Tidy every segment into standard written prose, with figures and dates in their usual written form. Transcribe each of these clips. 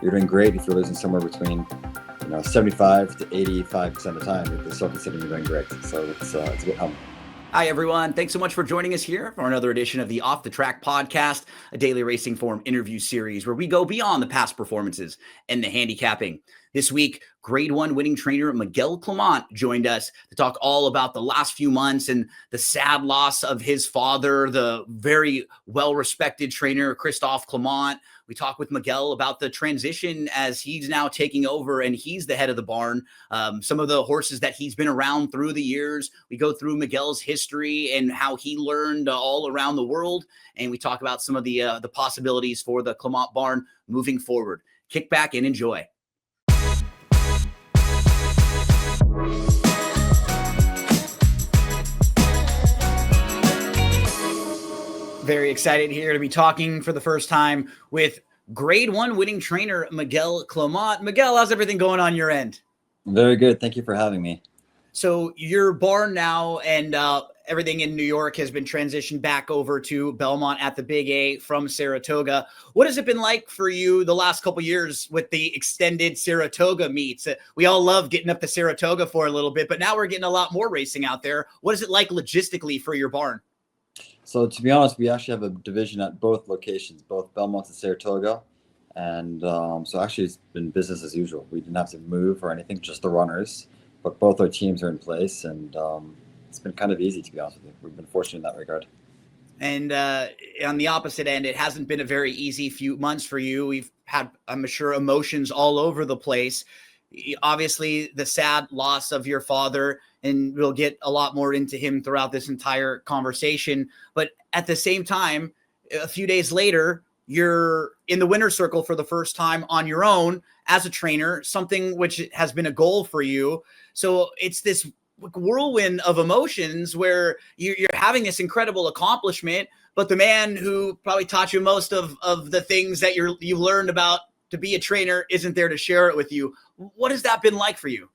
you're doing great. If you're losing somewhere between 75 to 85% of the time, you're still considering you're doing great. So it's a bit humble. Hi, everyone. Thanks so much for joining us here for another edition of the Off the Track podcast, a daily racing form interview series where we go beyond the past performances and the handicapping. This week, Grade 1 winning trainer Miguel Clement joined us to talk all about the last few months and the sad loss of his father, the very well-respected trainer Christophe Clement. We talk with Miguel about the transition as he's now taking over and he's the head of the barn. Some of the horses that he's been around through the years. We go through Miguel's history and how he learned all around the world. And we talk about some of the possibilities for the Clement barn moving forward. Kick back and enjoy. Very excited here to be talking for the first time with Grade 1 winning trainer Miguel Clement. Miguel, how's everything going on your end? Very good. Thank you for having me. So your barn now and everything in New York has been transitioned back over to Belmont at the Big A from Saratoga. What has it been like for you the last couple of years with the extended Saratoga meets? We all love getting up to Saratoga for a little bit, but now we're getting a lot more racing out there. What is it like logistically for your barn? So to be honest, we actually have a division at both locations, both Belmont and Saratoga. And so actually it's been business as usual. We didn't have to move or anything, just the runners. But both our teams are in place, and it's been kind of easy, to be honest with you. We've been fortunate in that regard. And on the opposite end, it hasn't been a very easy few months for you. We've had, I'm sure, emotions all over the place. Obviously, the sad loss of your father, and we'll get a lot more into him throughout this entire conversation. But at the same time, a few days later, you're in the winner's circle for the first time on your own as a trainer, something which has been a goal for you. So it's this whirlwind of emotions where you're having this incredible accomplishment, but the man who probably taught you most of the things that you learned about to be a trainer isn't there to share it with you. What has that been like for you?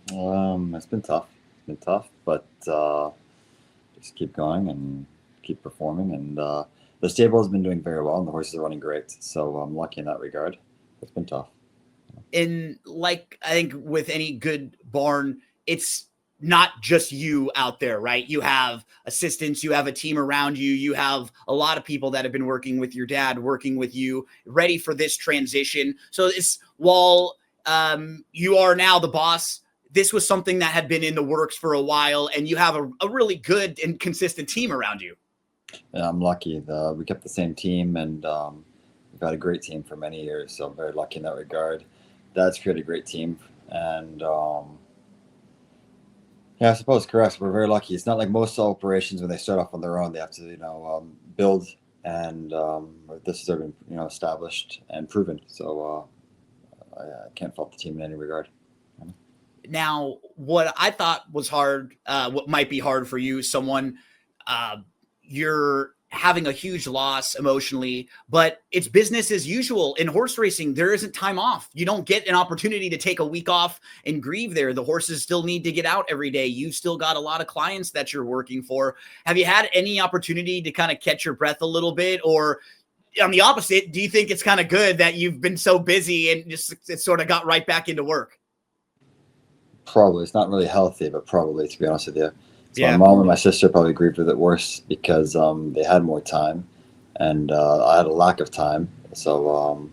It's been tough. It's been tough, but just keep going and keep performing. And the stable has been doing very well, and the horses are running great. So I'm lucky in that regard. It's been tough. And like, I think with any good barn, it's not just you out there, right? You have assistants, you have a team around you, you have a lot of people that have been working with your dad, working with you, ready for this transition. So it's, while you are now the boss, this was something that had been in the works for a while, and you have a really good and consistent team around you. Yeah, I'm lucky. We kept the same team, and we've had a great team for many years, so I'm very lucky in that regard. Dad's created a great team, and yeah, I suppose correct. We're very lucky. It's not like most operations when they start off on their own; they have to, build, and this has been, established and proven. So I can't fault the team in any regard. Now, what I thought was hard, what might be hard for you, someone you're having a huge loss emotionally, but it's business as usual. In horse racing, there isn't time off. You don't get an opportunity to take a week off and grieve there. The horses still need to get out every day. You've still got a lot of clients that you're working for. Have you had any opportunity to kind of catch your breath a little bit? Or on the opposite, do you think it's kind of good that you've been so busy and just it sort of got right back into work? Probably. It's not really healthy, but probably, to be honest with you. So yeah. My mom and my sister probably grieved with it worse because they had more time, and I had a lack of time. So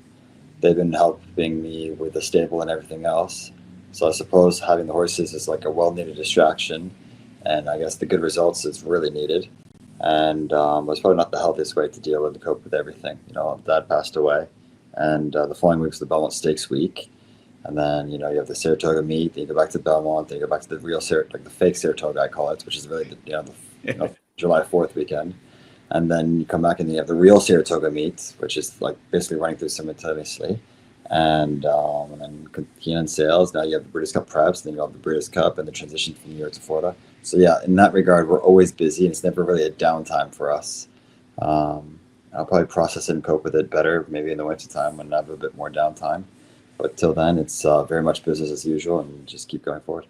they've been helping me with the stable and everything else. So I suppose having the horses is like a well-needed distraction, and I guess the good results is really needed. And it's probably not the healthiest way to deal with and cope with everything. Dad passed away, and the following week was the Belmont Stakes week. And then, you have the Saratoga meet, then you go back to Belmont, then you go back to the real like the fake Saratoga, I call it, which is really the July 4th weekend. And then you come back and you have the real Saratoga meet, which is like basically running through simultaneously. And then Keenan sales, now you have the British Cup preps, then you have the British Cup and the transition from New York to Florida. So yeah, in that regard, we're always busy, and it's never really a downtime for us. I'll probably process it and cope with it better, maybe in the wintertime when I have a bit more downtime. But till then, it's very much business as usual, and just keep going forward.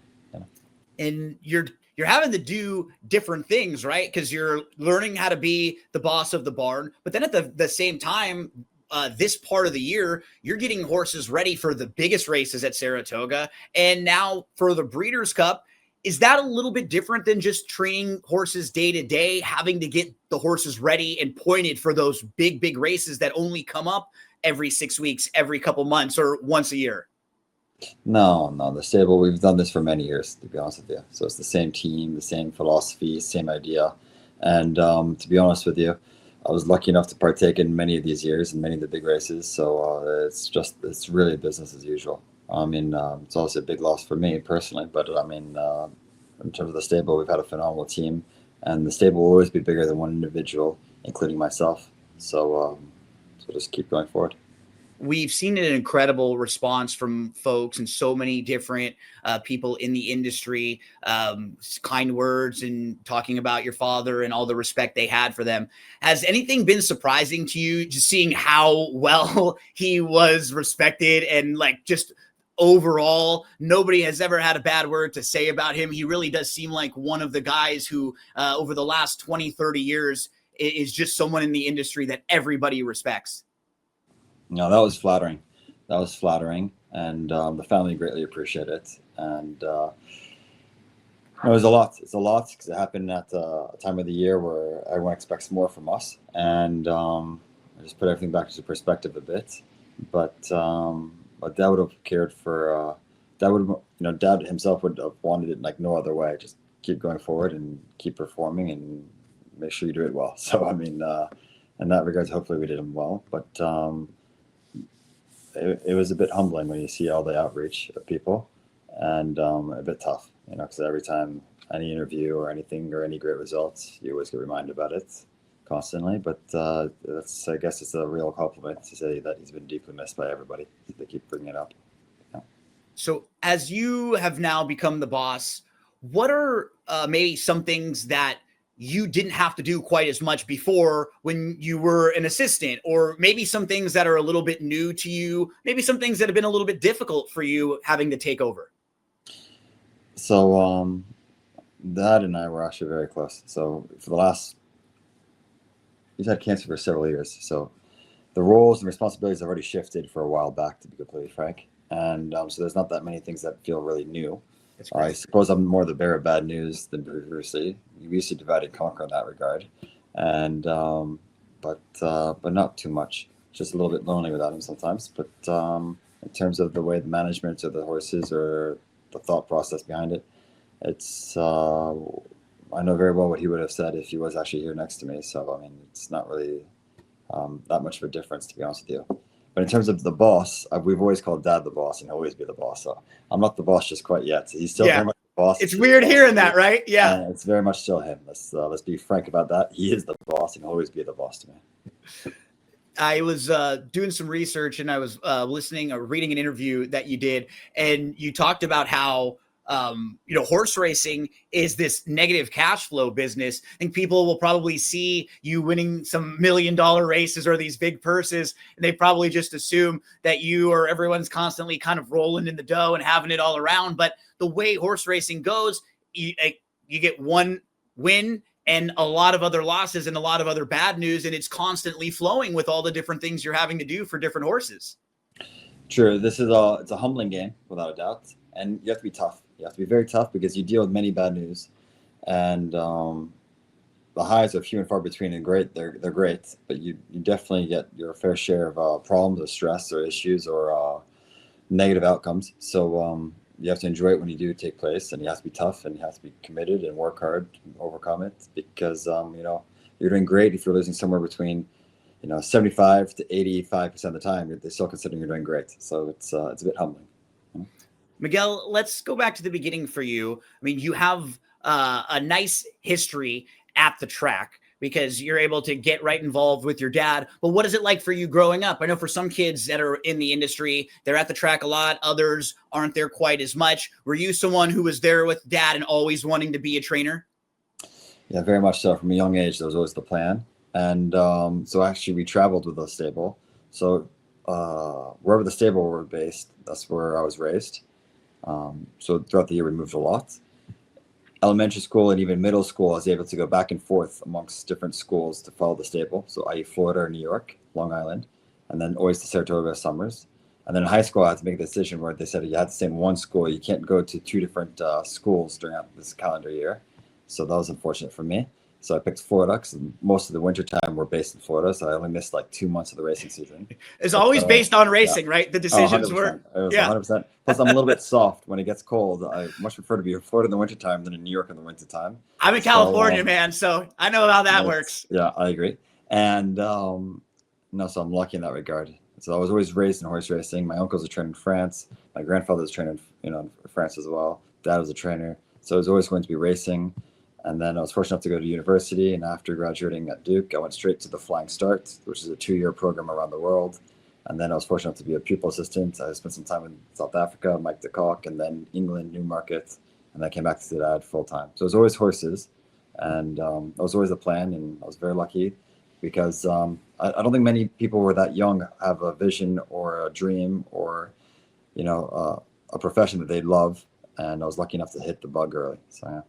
And you're having to do different things, right? Because you're learning how to be the boss of the barn, but then at the same time, this part of the year, you're getting horses ready for the biggest races at Saratoga. And now for the Breeders' Cup, is that a little bit different than just training horses day to day, having to get the horses ready and pointed for those big, big races that only come up every 6 weeks, every couple months, or once a year? No, the stable, we've done this for many years, to be honest with you. So it's the same team, the same philosophy, same idea. And to be honest with you, I was lucky enough to partake in many of these years and many of the big races. So it's really business as usual. I mean, it's also a big loss for me personally, but I mean, in terms of the stable, we've had a phenomenal team, and the stable will always be bigger than one individual, including myself. So just keep going forward. We've seen an incredible response from folks and so many different people in the industry, kind words and talking about your father and all the respect they had for them. Has anything been surprising to you, just seeing how well he was respected, and like just overall, nobody has ever had a bad word to say about him? He really does seem like one of the guys who over the last 20, 30 years is just someone in the industry that everybody respects. No, that was flattering. That was flattering, and the family greatly appreciate it. And it was a lot. It's a lot because it happened at a time of the year where everyone expects more from us, and I just put everything back into perspective a bit. But Dad would have cared for. Dad would, Dad himself would have wanted it like no other way. Just keep going forward and keep performing and make sure you do it well. So I mean, in that regards, hopefully we did him well, but. It was a bit humbling when you see all the outreach of people, and a bit tough, because every time any interview or anything or any great results, you always get reminded about it constantly. But I guess it's a real compliment to say that he's been deeply missed by everybody. They keep bringing it up. Yeah. So as you have now become the boss, what are maybe some things that you didn't have to do quite as much before when you were an assistant, or maybe some things that are a little bit new to you, maybe some things that have been a little bit difficult for you having to take over? So Dad and I were actually very close. So he's had cancer for several years. So the roles and responsibilities have already shifted for a while back, to be completely frank. And so there's not that many things that feel really new. I suppose I'm more the bearer of bad news than previously. We used to divide and conquer in that regard, and but not too much. Just a little bit lonely without him sometimes. But in terms of the way the management of the horses or the thought process behind it, it's I know very well what he would have said if he was actually here next to me. So I mean, it's not really that much of a difference, to be honest with you. But in terms of the boss, we've always called Dad the boss, and he'll always be the boss. So I'm not the boss just quite yet. He's still very much the boss. It's weird hearing that, right? Yeah. And it's very much still him. Let's be frank about that. He is the boss, and he'll always be the boss to me. I was doing some research, and I was listening or reading an interview that you did, and you talked about how horse racing is this negative cash flow business. I think people will probably see you winning some $1 million races or these big purses, and they probably just assume that you or everyone's constantly kind of rolling in the dough and having it all around. But the way horse racing goes, you get one win and a lot of other losses and a lot of other bad news, and it's constantly flowing with all the different things you're having to do for different horses. True. It's a humbling game, without a doubt, and you have to be tough. You have to be very tough because you deal with many bad news, and the highs are few and far between. And great, they're great, but you definitely get your fair share of problems or stress or issues or negative outcomes. So you have to enjoy it when you do take place, and you have to be tough, and you have to be committed and work hard to overcome it, because you're doing great if you're losing somewhere between 75 to 85% of the time. They're still considering you're doing great. So it's a bit humbling. Miguel, let's go back to the beginning for you. I mean, you have a nice history at the track because you're able to get right involved with your dad. But what is it like for you growing up? I know for some kids that are in the industry, they're at the track a lot. Others aren't there quite as much. Were you someone who was there with dad and always wanting to be a trainer? Yeah, very much so. From a young age, that was always the plan. And so actually we traveled with the stable. So wherever the stable were based, that's where I was raised. So throughout the year, we moved a lot. Elementary school and even middle school, I was able to go back and forth amongst different schools to follow the stable. So i.e. Florida or New York, Long Island. and then always to Saratoga summers. And then in high school, I had to make a decision where they said you had to stay in one school. You can't go to two different schools during this calendar year. So that was unfortunate for me. So I picked Florida because most of the winter time we're based in Florida. So I only missed like 2 months of the racing season. It's But, always based on yeah. racing, right? The Oh, decisions 100%. were. It was Yeah. 100%. Plus, I'm a little bit soft when it gets cold. I much prefer to be in Florida in the wintertime than in New York in the wintertime. I'm in California, man, so I know how that works. Yeah, I agree. And no, so I'm lucky in that regard. So I was always raised in horse racing. My uncles are trained in France. My grandfather was trained in France as well. Dad was a trainer. So I was always going to be racing. And then I was fortunate enough to go to university. And after graduating at Duke, I went straight to the Flying Start, which is a 2-year program around the world. And then I was fortunate enough to be a pupil assistant. I spent some time in South Africa, Mike de Kock, and then England, Newmarket. And then I came back to Dad full time. So it was always horses. And that was always the plan. And I was very lucky because I don't think many people who are that young have a vision or a dream or, a profession that they love. And I was lucky enough to hit the bug early. So, yeah.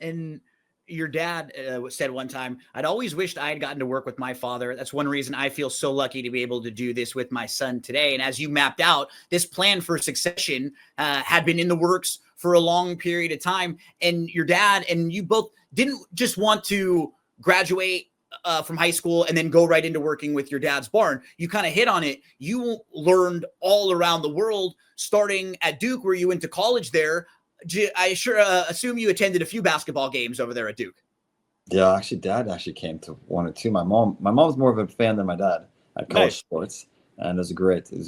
And your dad said one time, I'd always wished I had gotten to work with my father. That's one reason I feel so lucky to be able to do this with my son today. And as you mapped out, this plan for succession had been in the works for a long period of time. And your dad and you both didn't just want to graduate from high school and then go right into working with your dad's barn. You kind of hit on it. You learned all around the world, starting at Duke, where you went to college there. I sure assume you attended a few basketball games over there at Duke. Yeah, actually, Dad came to 1 or 2. My mom's more of a fan than my dad at college sports, and it was a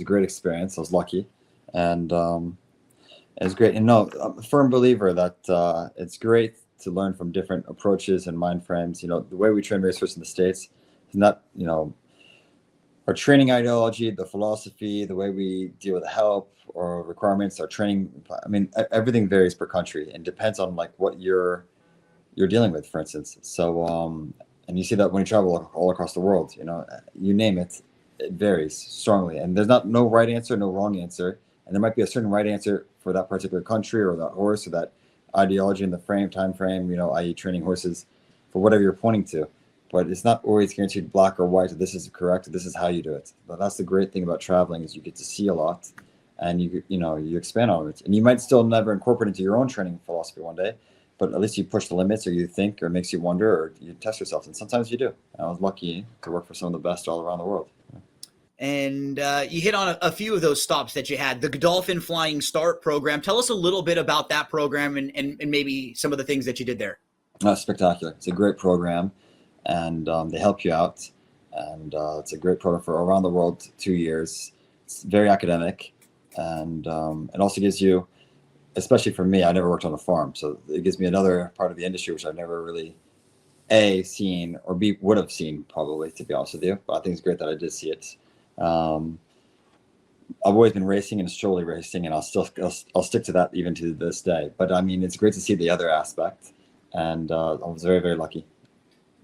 great experience. I was lucky, and it was great. And no, I'm a firm believer that it's great to learn from different approaches and mind frames. The way we train racehorses in the States is not, our training ideology, the philosophy, the way we deal with help or requirements, our training. I mean, everything varies per country and depends on like what you're dealing with, for instance. So, and you see that when you travel all across the world, you name it, it varies strongly. And there's no right answer, no wrong answer. And there might be a certain right answer for that particular country or that horse or that ideology in the time frame, i.e. training horses for whatever you're pointing to. But it's not always guaranteed black or white. This is correct. This is how you do it. But that's the great thing about traveling is you get to see a lot, and you expand on it. And you might still never incorporate it into your own training philosophy one day, but at least you push the limits, or you think, or it makes you wonder, or you test yourself. And sometimes you do. And I was lucky to work for some of the best all around the world. And you hit on a few of those stops that you had. The Godolphin Flying Start program. Tell us a little bit about that program and maybe some of the things that you did there. Spectacular. It's a great program. And they help you out, and it's a great program for around the world, 2 years. It's very academic, and it also gives you, especially for me, I never worked on a farm, so it gives me another part of the industry which I've never really seen, or would have seen probably, to be honest with you. But I think it's great that I did see it. I've always been racing and solely racing, and I'll stick to that even to this day. But I mean, it's great to see the other aspect, and I was very, very lucky.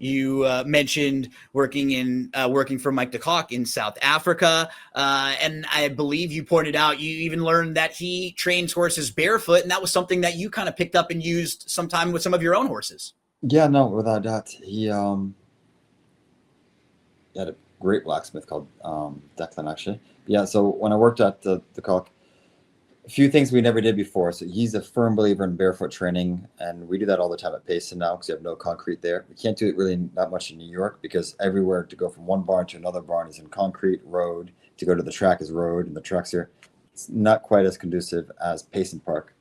You mentioned working for Mike de Kock in South Africa. And I believe you pointed out you even learned that he trains horses barefoot. And that was something that you kind of picked up and used sometime with some of your own horses. Yeah, no, without doubt. He had a great blacksmith called Declan, actually. Yeah, so when I worked at the Kock, a few things we never did before. So he's a firm believer in barefoot training, and we do that all the time at Payson now because you have no concrete there. We can't do it really not much in New York because everywhere to go from one barn to another barn is in concrete road. To go to the track is road, and the tracks are it's not quite as conducive as Payson Park,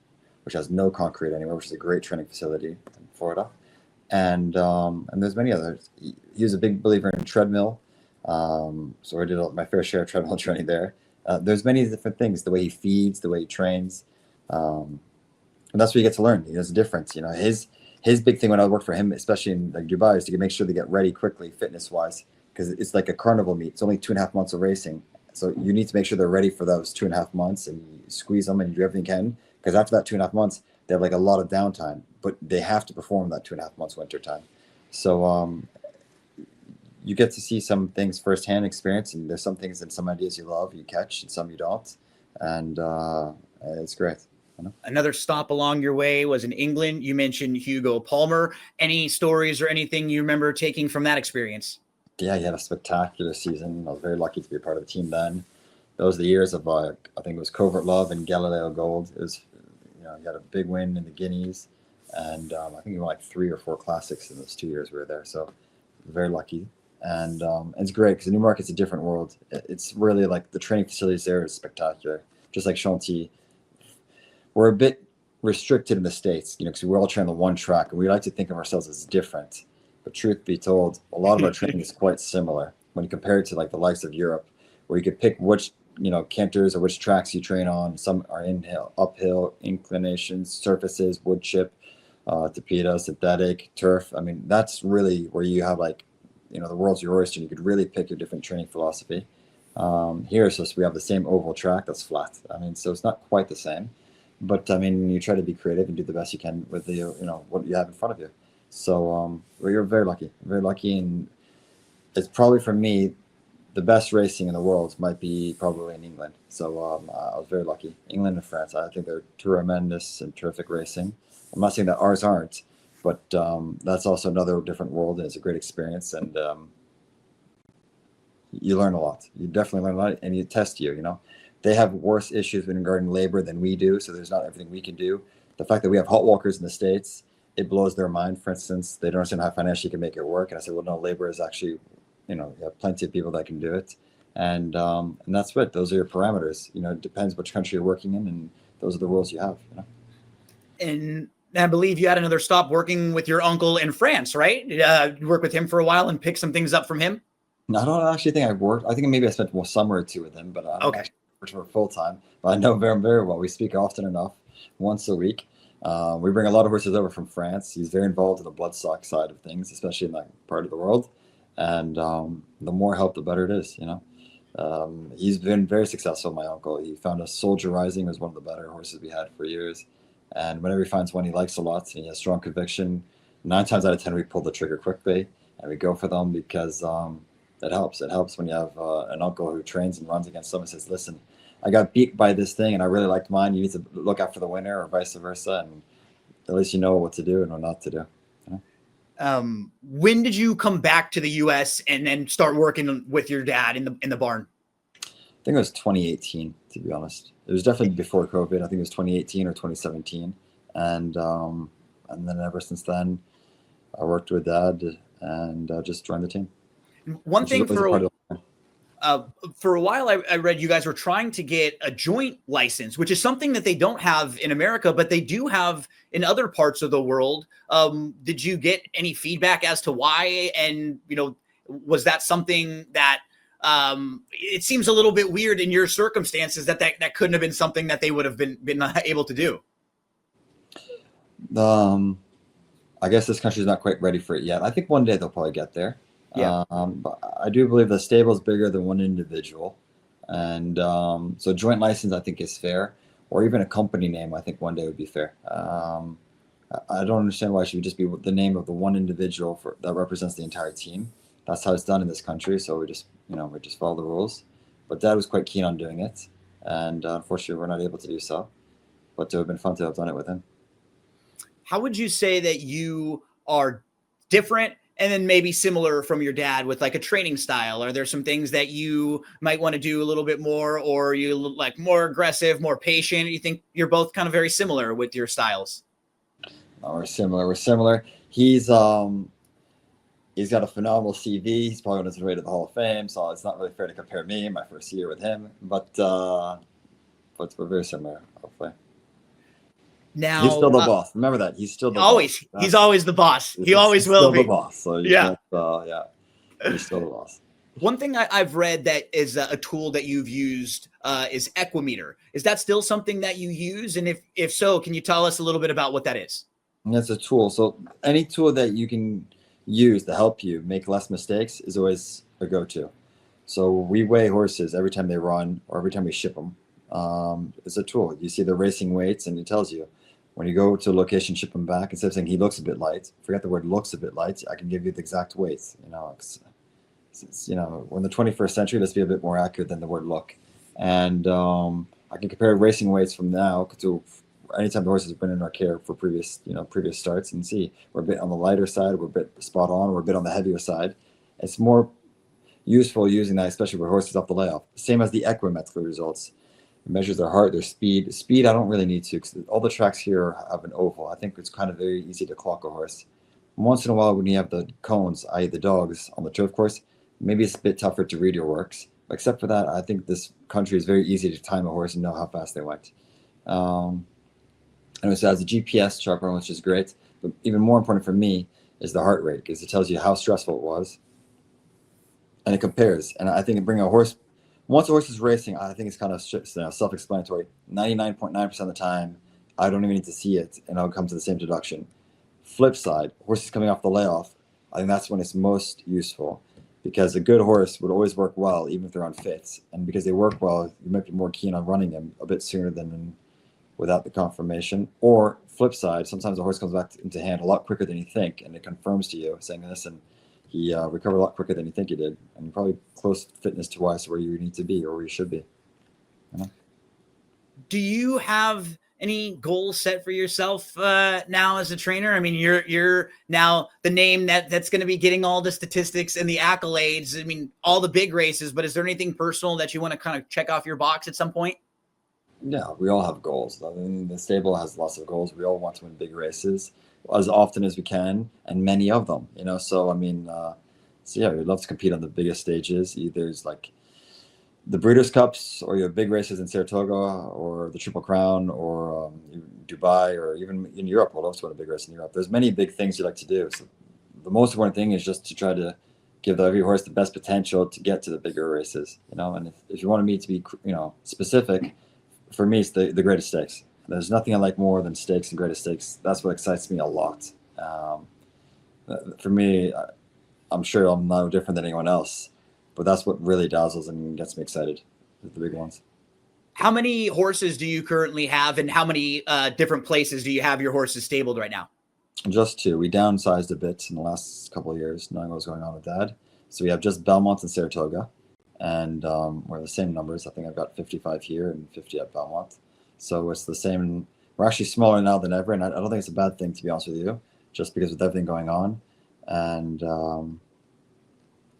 which has no concrete anywhere, which is a great training facility in Florida. And there's many others. He was a big believer in treadmill, so I did my fair share of treadmill training there. There's many different things, the way he feeds, the way he trains. And that's what you get to learn. There's a difference. His big thing when I worked for him, especially in like Dubai, is to make sure they get ready quickly, fitness-wise, because it's like a carnival meet. It's only 2.5 months of racing. So you need to make sure they're ready for those 2.5 months, and you squeeze them and you do everything you can. Because after that 2.5 months, they have like a lot of downtime, but they have to perform that 2.5 months winter time. So you get to see some things firsthand experience, and there's some things and some ideas you love, you catch, and some you don't. And it's great. Another stop along your way was in England. You mentioned Hugo Palmer. Any stories or anything you remember taking from that experience? Yeah, he had a spectacular season. I was very lucky to be a part of the team then. Those were the years of I think it was Covert Love and Galileo Gold. It was, he had a big win in the Guineas, and I think he won like 3 or 4 classics in those 2 years we were there. So very lucky, and it's great because Newmarket's a different world. It's really like the training facilities there is spectacular, just like Chantilly. We're a bit restricted in the States, because we're all training on one track, and we like to think of ourselves as different. But truth be told, a lot of our training is quite similar when you compare it to like the likes of Europe, where you could pick which canters or which tracks you train on. Some are inhill, uphill, inclinations, surfaces, wood chip, tapeta, synthetic, turf. I mean, that's really where you have like, the world's your oyster. You could really pick your different training philosophy. Here it's just we have the same oval track that's flat. I mean, so it's not quite the same, but I mean, you try to be creative and do the best you can with the what you have in front of you. So you're very lucky, and it's probably for me the best racing in the world might be probably in England. So I was very lucky. England and France, I think they're tremendous and terrific racing. I'm not saying that ours aren't, but that's also another different world, and it's a great experience, and you learn a lot. You definitely learn a lot, and you test you. They have worse issues regarding labor than we do, so there's not everything we can do. The fact that we have hot walkers in the States, it blows their mind. For instance, they don't understand how financially you can make it work. And I said, well, no, labor is actually, you have plenty of people that can do it. And that's it. Those are your parameters. It depends which country you're working in, and those are the rules you have. And I believe you had another stop working with your uncle in France, right? You work with him for a while and pick some things up from him? No, I don't actually think I worked. I think maybe I spent a summer or 2 with him, but I don't actually work for full time. But I know very, very well. We speak often enough, once a week. We bring a lot of horses over from France. He's very involved in the bloodstock side of things, especially in that part of the world. And the more help, the better it is. He's been very successful, my uncle. He found us Soldier Rising was one of the better horses we had for years. And whenever he finds one he likes a lot and he has strong conviction, 9 times out of 10 we pull the trigger quickly and we go for them because it helps. It helps when you have an uncle who trains and runs against someone and says, listen, I got beat by this thing and I really liked mine. You need to look out for the winner, or vice versa. And at least you know what to do and what not to do. When did you come back to the US and then start working with your dad in the barn? I think it was 2018, to be honest. It was definitely before COVID. I think it was 2018 or 2017. And then ever since then, I worked with Dad and just joined the team. One thing for a while, I read you guys were trying to get a joint license, which is something that they don't have in America, but they do have in other parts of the world. Did you get any feedback as to why? And, was that something that it seems a little bit weird in your circumstances that couldn't have been something that they would have been able to do? I guess this country's not quite ready for it yet. I think one day they'll probably get there. Yeah. But I do believe the stable is bigger than one individual. And so joint license, I think, is fair. Or even a company name, I think one day would be fair. I don't understand why it should just be the name of the one individual that represents the entire team. That's how it's done in this country. So we just follow the rules. But Dad was quite keen on doing it. And unfortunately, we're not able to do so. But it would have been fun to have done it with him. How would you say that you are different and then maybe similar from your dad with like a training style? Are there some things that you might want to do a little bit more, or you like more aggressive, more patient? You think you're both kind of very similar with your styles? No, we're similar. He's got a phenomenal CV. He's probably on his way to the Hall of Fame, so it's not really fair to compare me, my first year with him. But we're very similar, hopefully. Now he's still the boss. Remember that he's still the boss. He's always the boss. He always will be the boss. So he's still the boss. One thing I've read that is a tool that you've used is Equimeter. Is that still something that you use? And if so, can you tell us a little bit about what that is? That's a tool. So any tool that you can use to help you make less mistakes is always a go-to. So we weigh horses every time they run or every time we ship them. It's a tool. You see the racing weights and it tells you. When you go to a location, ship them back, instead of saying he looks a bit light, forget the word looks a bit light, I can give you the exact weights. It's we're in the 21st century, let's be a bit more accurate than the word look. And I can compare racing weights from now to anytime the horse has been in our care for previous starts and see we're a bit on the lighter side, we're a bit spot on, we're a bit on the heavier side. It's more useful using that, especially for horses off the layoff. Same as the equimetric results. It measures their heart, their speed. Speed, I don't really need to, because all the tracks here have an oval. I think it's kind of very easy to clock a horse. Once in a while, when you have the cones, i.e. the dogs, on the turf course, maybe it's a bit tougher to read your works. Except for that, I think this country is very easy to time a horse and know how fast they went. And it has a GPS tracker, which is great. But even more important for me is the heart rate, because it tells you how stressful it was. And it compares. And I think bringing a horse, once a horse is racing, I think it's kind of self-explanatory. 99.9% of the time, I don't even need to see it, and I'll come to the same deduction. Flip side, horses coming off the layoff, I think that's when it's most useful, because a good horse would always work well, even if they're unfit. And because they work well, you might be more keen on running them a bit sooner than without the confirmation. Or flip side, sometimes the horse comes back into hand a lot quicker than you think, and it confirms to you, saying, listen, he recovered a lot quicker than you think he did, and you're probably close fitness-wise where you need to be or where you should be. You know? Do you have any goals set for yourself now as a trainer? I mean, you're now the name that's going to be getting all the statistics and the accolades. I mean, all the big races, but is there anything personal that you want to kind of check off your box at some point? Yeah, we all have goals. I mean, the stable has lots of goals. We all want to win big races as often as we can, and many of them, you know. So I mean, so yeah, we'd love to compete on the biggest stages. Either it's like the Breeders' Cups, or your big races in Saratoga, or the Triple Crown, or Dubai, or even in Europe. We'll also win a big race in Europe. There's many big things you like to do. So the most important thing is just to try to give every horse the best potential to get to the bigger races, you know. And if you wanted me to be, you know, specific, for me, it's the greatest stakes. There's nothing I like more than stakes and greatest stakes. That's what excites me a lot. For me, I'm sure I'm no different than anyone else, but that's what really dazzles and gets me excited, the big ones. How many horses do you currently have, and how many different places do you have your horses stabled right now? Just two. We downsized a bit in the last couple of years, knowing what was going on with Dad. So we have just Belmont and Saratoga, and we're the same numbers. I think I've got 55 here and 50 at Belmont. So it's the same. We're actually smaller now than ever, and I don't think it's a bad thing, to be honest with you, just because with everything going on. And I don't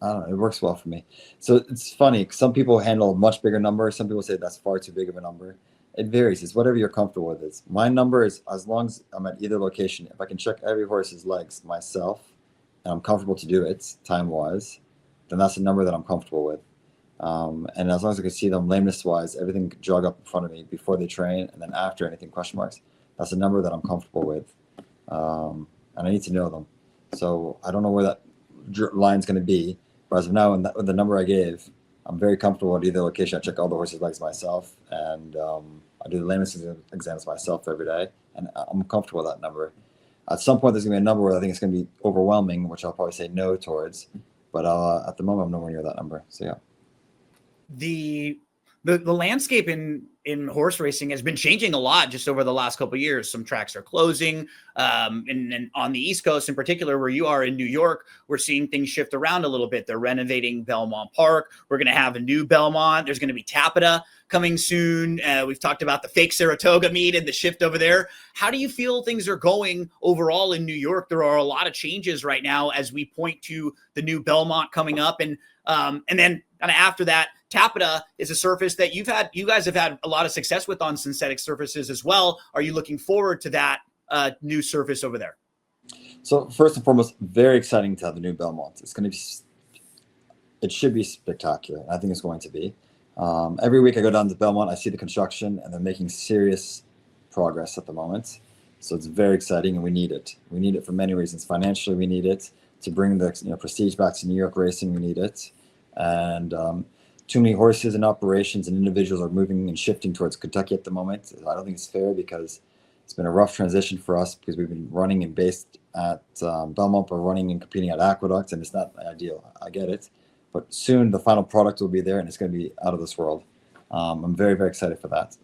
know, it works well for me. So it's funny, some people handle a much bigger number. Some people say that's far too big of a number. It varies. It's whatever you're comfortable with. It's my number is, as long as I'm at either location, if I can check every horse's legs myself, and I'm comfortable to do it time-wise, then that's a number that I'm comfortable with. And as long as I can see them lameness-wise, everything jog up in front of me before they train, and then after anything question marks, that's a number that I'm comfortable with. And I need to know them. So I don't know where that line's going to be, but as of now, with the number I gave, I'm very comfortable at either location. I check all the horses' legs myself, and I do the lameness exams myself every day, and I'm comfortable with that number. At some point, there's going to be a number where I think it's going to be overwhelming, which I'll probably say no towards, but at the moment, I'm nowhere near that number. So yeah. The landscape in horse racing has been changing a lot just over the last couple of years. Some tracks are closing, and on the East Coast in particular, where you are in New York, we're seeing things shift around a little bit. They're renovating Belmont Park. We're going to have a new Belmont. There's going to be Tapeta coming soon. We've talked about the fake Saratoga meet and the shift over there. How do you feel things are going overall in New York? There are a lot of changes right now as we point to the new Belmont coming up, and then kind of after that, Tapeta is a surface that you guys have had a lot of success with on synthetic surfaces as well. Are you looking forward to that new surface over there? So first and foremost, very exciting to have the new Belmont. It should be spectacular. I think it's going to be. Every week I go down to Belmont, I see the construction, and they're making serious progress at the moment. So it's very exciting, and we need it. We need it for many reasons. Financially, we need it to bring the prestige back to New York racing. We need it, and too many horses and operations and individuals are moving and shifting towards Kentucky at the moment. I don't think it's fair, because it's been a rough transition for us, because we've been running and based at Belmont, but running and competing at Aqueduct, and it's not ideal. I get it. But soon the final product will be there, and it's going to be out of this world. I'm very, very excited for that.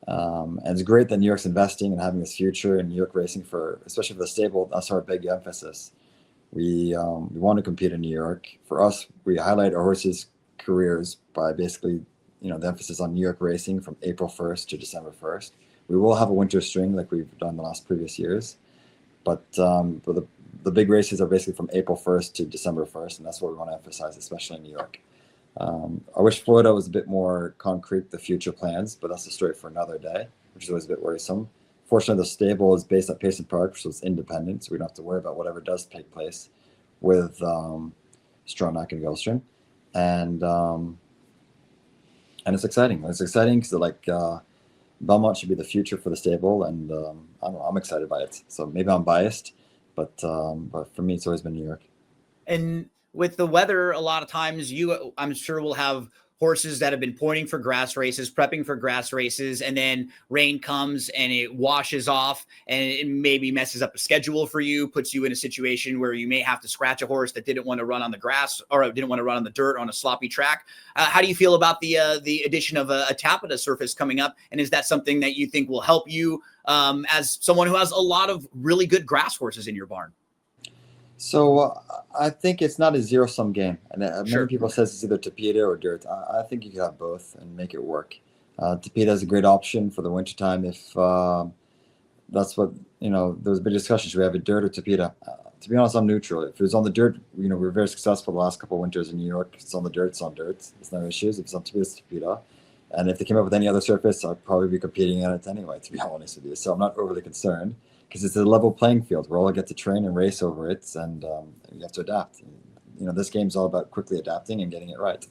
And it's great that New York's investing and having this future in New York racing, especially for the stable. That's our big emphasis. We want to compete in New York. For us, we highlight our horses' careers by basically, the emphasis on New York racing from April 1st to December 1st. We will have a winter string like we've done the last previous years, but the the big races are basically from April 1st to December 1st, and that's what we want to emphasize, especially in New York. I wish Florida was a bit more concrete, the future plans, but that's a story for another day, which is always a bit worrisome. Fortunately, the stable is based at Payson Park, so it's independent, so we don't have to worry about whatever does take place with Stronach and Gulfstream. And it's exciting. It's exciting because Belmont should be the future for the stable, and I'm excited by it. So maybe I'm biased, but for me, it's always been New York. And with the weather, a lot of times I'm sure will have horses that have been pointing for grass races, prepping for grass races, and then rain comes and it washes off and it maybe messes up a schedule for you, puts you in a situation where you may have to scratch a horse that didn't want to run on the grass or didn't want to run on the dirt on a sloppy track. How do you feel about the addition of a tappeta surface coming up? And is that something that you think will help you as someone who has a lot of really good grass horses in your barn? So I think it's not a zero-sum game. And Sure. many people says it's either tapetia or dirt. I think you can have both and make it work. Tapetia is a great option for the wintertime if that's what, there's a big discussion. Should we have a dirt or tapetia? To be honest, I'm neutral. If it was on the dirt, we were very successful the last couple of winters in New York. If it's on the dirt, it's on dirt. There's no issues. If it's on tapetia, it's tapetia. And if they came up with any other surface, I'd probably be competing on it anyway, to be honest with you. So I'm not overly concerned, because it's a level playing field. We all get to train and race over it, and you have to adapt. This game's all about quickly adapting and getting it right.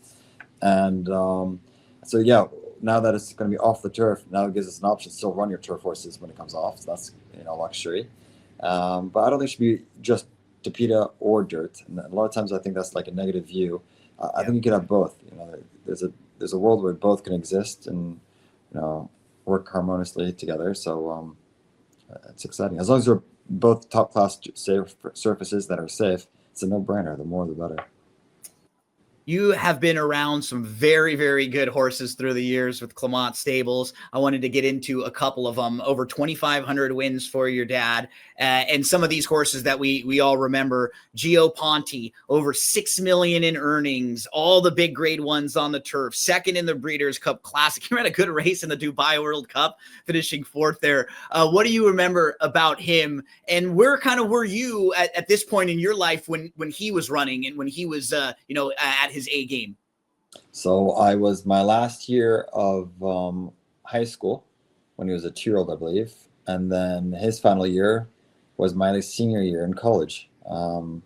And so, yeah, now that it's going to be off the turf, now it gives us an option to still run your turf horses when it comes off. So that's, luxury. But I don't think it should be just tapetia or dirt. And a lot of times I think that's like a negative view. I think you can have both. There's a world where both can exist and, work harmoniously together. So, it's exciting. As long as they're both top-class surfaces that are safe, it's a no-brainer. The more, the better. You have been around some very, very good horses through the years with Clement Stables. I wanted to get into a couple of them. Over 2,500 wins for your dad. And some of these horses that we all remember. Gio Ponte, over $6 million in earnings. All the big grade ones on the turf. Second in the Breeders' Cup Classic. He ran a good race in the Dubai World Cup, finishing fourth there. What do you remember about him? And where kind of were you at this point in your life when he was running and when he was, at his A game? So I was my last year of high school when he was a 2-year-old, I believe. And then his final year was my senior year in college. So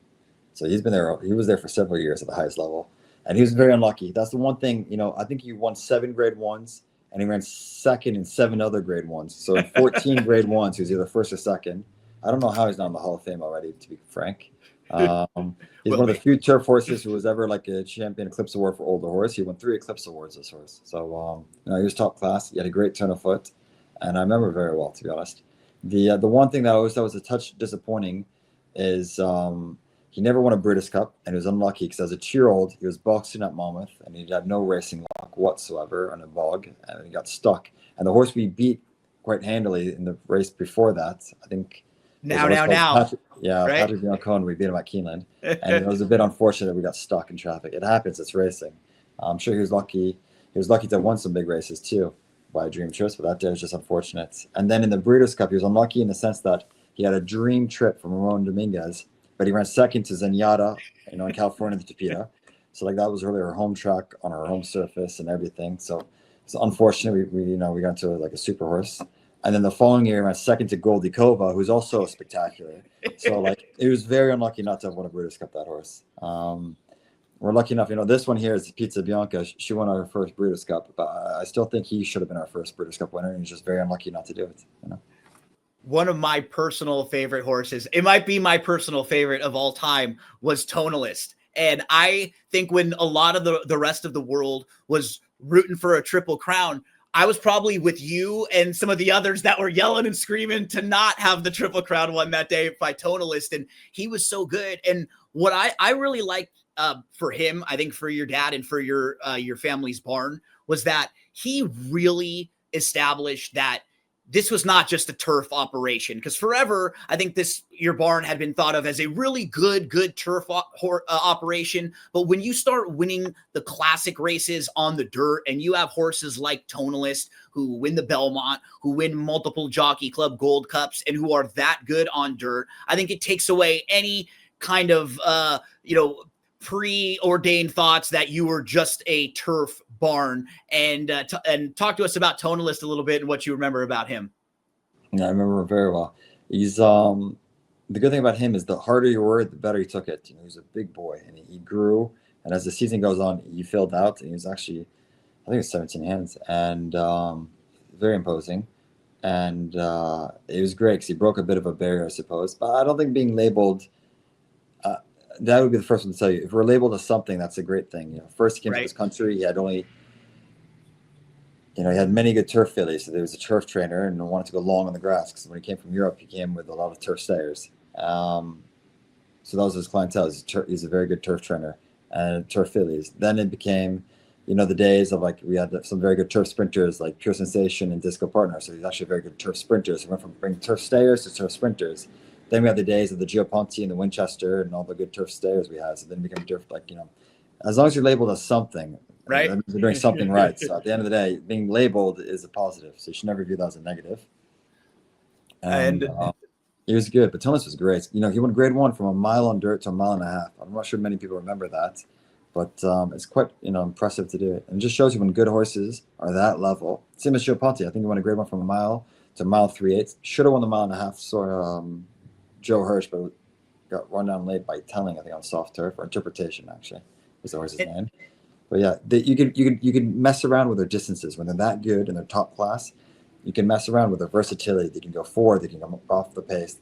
he's been there. He was there for several years at the highest level. And he was very unlucky. That's the one thing, I think he won 7 grade ones and he ran second in 7 other grade ones. So in 14 grade ones, he was either first or second. I don't know how he's not in the Hall of Fame already, to be frank. He's one of the few turf horses who was ever like a champion Eclipse Award for older horse. He won 3 Eclipse Awards, this horse. So he was top class. He had a great turn of foot, and I remember very well, to be honest. The one thing that I always thought was a touch disappointing is he never won a Breeders' Cup, and he was unlucky because as a 2-year-old, he was boxing at Monmouth, and he had no racing luck whatsoever on a bog, and he got stuck. And the horse we beat quite handily in the race before that, I think. Now. Patrick, right? Patrick Biancone, we beat him at Keeneland. And it was a bit unfortunate we got stuck in traffic. It happens, it's racing. I'm sure he was lucky. He was lucky to have won some big races too by Dream Trips, but that day was just unfortunate. And then in the Breeders' Cup, he was unlucky in the sense that he had a dream trip from Ramon Dominguez, but he ran second to Zenyatta, in California, the Tapeta. So that was really our home track on our home surface and everything. So it's unfortunate we got into a super horse. And then the following year, I went second to Goldie Kova, who's also spectacular. So, it was very unlucky not to have won a Breeders' Cup, that horse. We're lucky enough, this one here is Pizza Bianca. She won our first Breeders' Cup, but I still think he should have been our first Breeders' Cup winner, and he's just very unlucky not to do it, One of my personal favorite horses, it might be my personal favorite of all time, was Tonalist. And I think when a lot of the rest of the world was rooting for a Triple Crown, I was probably with you and some of the others that were yelling and screaming to not have the Triple Crown won that day by Tonalist. And he was so good. And what I really liked for him, I think for your dad and for your family's barn, was that he really established that this was not just a turf operation, because forever, I think your barn had been thought of as a really good turf operation. But when you start winning the classic races on the dirt, and you have horses like Tonalist who win the Belmont, who win multiple Jockey Club Gold Cups, and who are that good on dirt, I think it takes away any kind of, preordained thoughts that you were just a turf barn. And talk to us about Tonalist a little bit and what you remember about him. Yeah, I remember him very well. He's the good thing about him is the harder you were, the better he took it. He's a big boy, and he grew. And as the season goes on, he filled out. And he was actually, I think it was 17 hands, and very imposing. And it was great because he broke a bit of a barrier, I suppose. But I don't think being labeled. That would be the first one to tell you. If we're labeled as something, that's a great thing. First he came to this country, he had only, he had many good turf fillies. So there was a turf trainer and wanted to go long on the grass, because when he came from Europe, he came with a lot of turf stayers. So that was his clientele. He's a very good turf trainer and turf fillies. Then it became, the days of we had some very good turf sprinters like Pure Sensation and Disco Partner. So he's actually a very good turf sprinters. So we went from bringing turf stayers to turf sprinters. Then we had the days of the Gio Ponti and the Winchester and all the good turf stayers we had. So then we became turf, as long as you're labeled as something, right, that means you're doing something right. So at the end of the day, being labeled is a positive. So you should never view that as a negative. And he was good, but Tonalist was great. He won grade 1 from a mile on dirt to a mile and a half. I'm not sure many people remember that, but it's quite, impressive to do it. And it just shows you when good horses are that level. Same as Gio Ponti. I think he won a grade 1 from a mile to mile 3/8. Should have won the mile and a half. Joe Hirsch, but got run down late by telling, I think, on soft turf, or interpretation, actually, was the horse's name. But yeah, you can mess around with their distances when they're that good and they're top class. You can mess around with their versatility. They can go forward, they can come off the pace.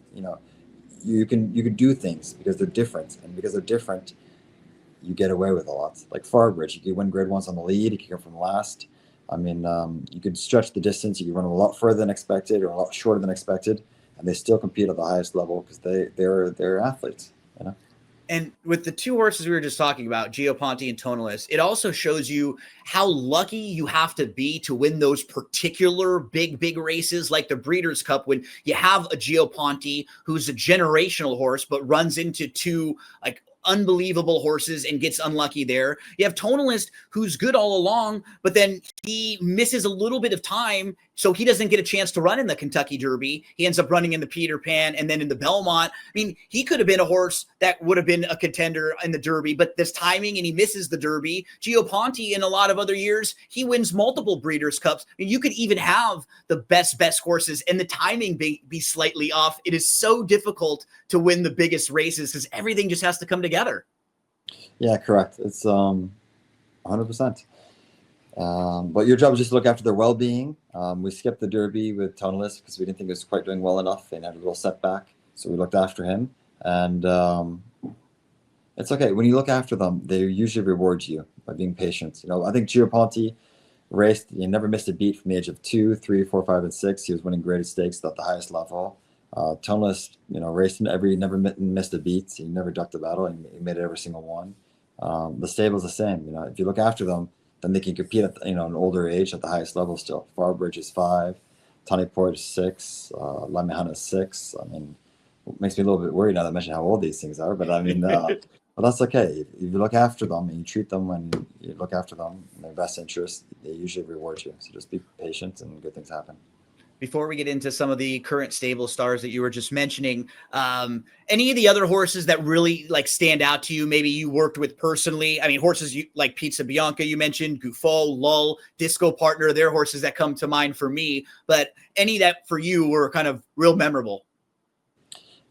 You can do things because they're different, and because they're different, you get away with a lot. Like Farbridge, you can win grade 1s on the lead. You can go from last. I mean, you could stretch the distance. You can run a lot further than expected or a lot shorter than expected, and they still compete at the highest level because they're athletes. And with the two horses we were just talking about, Gio Ponti and Tonalist, it also shows you how lucky you have to be to win those particular big races like the Breeders' Cup, when you have a Gio Ponti who's a generational horse but runs into two unbelievable horses and gets unlucky there. You have Tonalist, who's good all along, but then he misses a little bit of time, so he doesn't get a chance to run in the Kentucky Derby. He ends up running in the Peter Pan and then in the Belmont. I mean, he could have been a horse that would have been a contender in the Derby, but this timing, and he misses the Derby. Gio Ponti, in a lot of other years, he wins multiple Breeders' Cups. I mean, you could even have the best horses and the timing be slightly off. It is so difficult to win the biggest races because everything just has to come together. Yeah, correct. It's 100%. But your job is just to look after their well-being. We skipped the Derby with Tonalist because we didn't think he was quite doing well enough and had a little setback. So we looked after him. And it's okay. When you look after them, they usually reward you by being patient. I think Gio Ponti raced. He never missed a beat from the age of 2, 3, 4, 5, and 6. He was winning graded stakes at the highest level. Tonalist, raced never missed a beat. He never ducked a battle. He made it every single one. The stable's the same. If you look after them, then they can compete at an older age at the highest level still. Farbridge is 5, Tawny Port is 6, Lamihana is 6. I mean, it makes me a little bit worried now that I mention how old these things are, but I mean, but that's okay. If you look after them and you treat them and you look after them in their best interest, they usually reward you. So just be patient and good things happen. Before we get into some of the current stable stars that you were just mentioning, any of the other horses that really stand out to you, maybe you worked with personally? I mean, horses like Pizza Bianca, you mentioned, Gouffo, Lull, Disco Partner, they're horses that come to mind for me, but any that for you were kind of real memorable?